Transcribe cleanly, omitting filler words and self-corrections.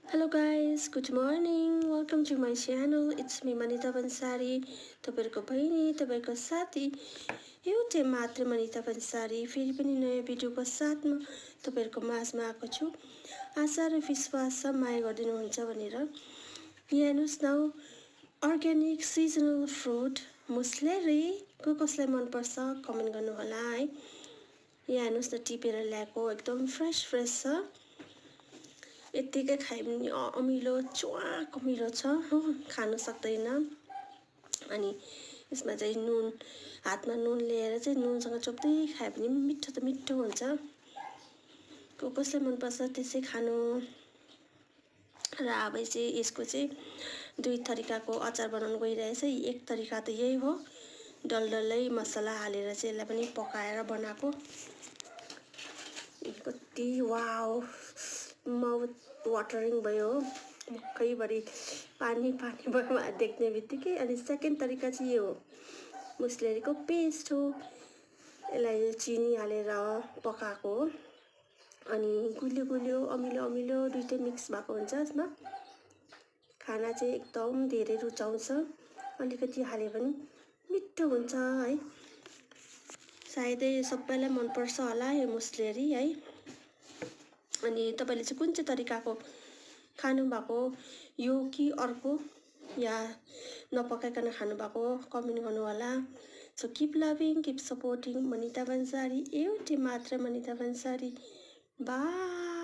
Hello guys, good morning. Welcome to my channel. It's me Manita Bansari. तपाईहरुको बहिनी, तपाईहरुको साथी एउटै मात्र मनिता बन्सारी फेरि पनि नयाँ भिडियोको साथमा तपाईहरुको माझमा आएको छु। आशा र विश्वास छ माया गर्दिनु हुन्छ भनेर। यहाँ हेर्नुस् न, अर्ग्यानिक सिजनल फ्रुट मुस्लेरी कसलाई मन पर्छ कमेन्ट गर्नु होला है। यहाँ हेर्नुस् न, टिपेर ल्याएको एकदम फ्रेश छ। यतिकै खाए पनि अमिलो च्वाक अमिलो छ हो, खानु सक्दैन। अनि यसमा चाहिँ नुन, हातमा नुन लिएर चाहिँ नुनसँग चोप्दै खाए पनि मिठो त मिठो हुन्छ। कसलाई मन पर्छ त्यसै खानु। र अब चाहिँ यसको चाहिँ दुई तरिकाको अचार बनाउन गइरहेछ। एक तरिका त यही हो, डलडलै मसला हालेर चाहिँ यसलाई पनि पकाएर बनाएको। कति वाउ, माउथ वाटरिङ भयो, मुखैभरि पानी पानी भयो देख्ने बित्तिकै। अनि सेकेन्ड तरिका चाहिँ यो मुस्लेरीको पेस्ट हो, यसलाई चिनी हालेर पकाएको। अनि गुलियो गुलियो अमिलो अमिलो दुईटै मिक्स भएको हुन्छ। यसमा खाना चाहिँ एकदम धेरै रुचाउँछ, अलिकति हाले पनि मिठो हुन्छ है। सायदै सबैलाई मनपर्छ होला यो मुस्लेरी है। अनि तपाईले चाहिँ कुन चाहिँ तरिकाको खानु भएको, यो कि अर्को, या नपकाइकन खानु भएको कमेन्ट गर्नु होला। So keep loving, keep supporting Manita Bansari, एउटै मात्र मनिता बन्सारी। बाय।